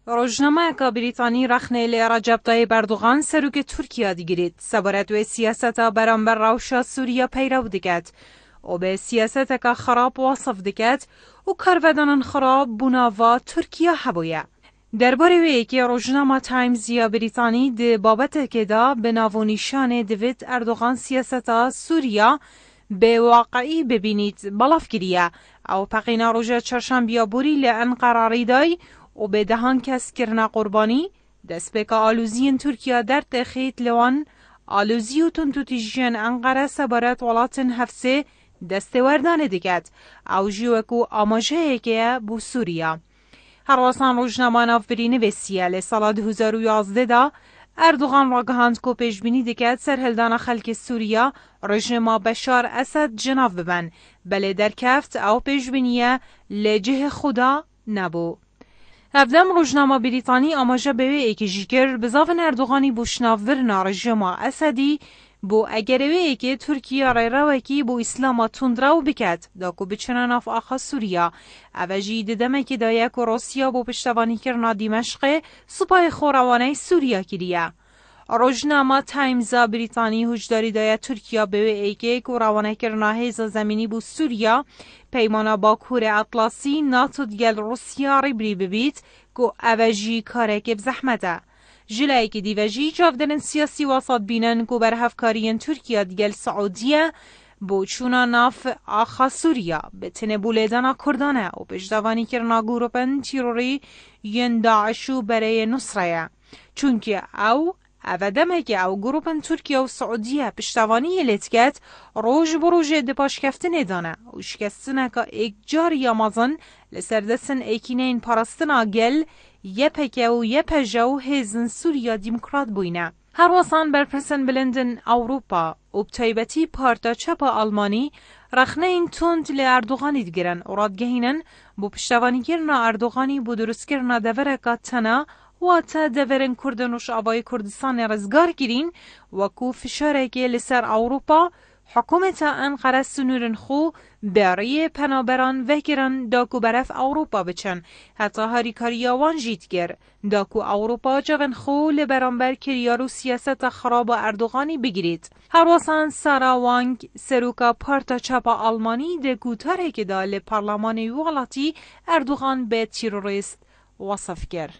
روزنامه‌ک بریتانی رخنه لی رجب طیب اردوغان سروک ترکیه دیگرید. سبارت و سیاستا برانبر روشا سوریا پیرو دکت. و به سیاست که خراب وصف دکت و کارودان خراب بناوا ترکیه هبویه. درباره وی که روزنامه تایمز یا بریتانی ده بابت که دا به ناونیشان دوید اردوغان سیاستا سوریا به واقعی ببینید بلاف گریه او پقینا روژه چرشنبیا بوری لعن قراری دای و به دهان کس کرنا قربانی دست به که آلوزین ترکیه در تخیط لوان آلوزی و تنتوتیجین انقره سبارت ولاتن هفته دست وردان دکت او جیوکو آماجه که بو سوریا. هر واسان روزنامه نافبرین وسیه لسال 2011 دا اردوغان را گهاند کو پیشبینی دکت سرهلدان خلک سوریا رژیم بشار اسد جناف ببن بله در کفت او پیشبینیه لجه خدا نبو. هفدم روزنامه بریتانی آماجه به ایکی جیگر بزاون اردوغانی بوشناف ورنا رژیم اسدی بو اگروی که ترکیه رای روکی بو اسلام تندرو بکد داکو بچنان اف آخا سوریا اوجی ددمه که دایک و روسیا بو پشتوانی کرنا دیمشق سپای خوروانه سوریا کریه. روزنامه تایمز بریتانی هجداری دایا ترکیه به ایکی که روانه کرنا هیز زمینی بو سوریا پیمانا با کور اطلاسی ناتو دیگل روسیا ریبری ببید که اوجی کاره که بزحمته. جلایی که دیوژی جاودن سیاسی واسط بینن که بر هفکارین ترکیه دیگل سعودیه بو چونا ناف آخا سوریا به تنه بولیدانا کردانه و پشتوانی کرنا گروپن تیروری ین داعشو برای نصره چونکه او دمه که او گروپن ترکیه و سعودیه پشتوانی لیتکت روژ بروژ دپاش کفتنه دانه و شکستنه که ایک جاری آمازن لسردسن ایکینین پارستنا گل یه پکه و یه پجاو هزن سوریا دیموکرات بوینه. هر واسان برپرسن بلندن اوروپا و بتایبتی پارتا چپ آلمانی رخنه این تند لی اردوغانی دگرن و رادگهینن بو پشتوانی کرنا اردوغانی بو درست کرنا دورکا تنا و تا دورن کردنوش آوای کردستان رزگار گیرین و کو فشارکی لسر اوروپا حکومت انقره سنورن خو برای پنابران وکرن داکو برف اوروپا بچن حتی هاری کاریا وانجیت گر داکو اوروپا جوان خو لبرانبر کریارو سیاست خراب اردوغانی بگیرید. هر واسان سارا وانگ سروکا پارتا چپا آلمانی ده گوتاره که دا لپارلمان ولاتی اردوغان به تیروریست وصف گر.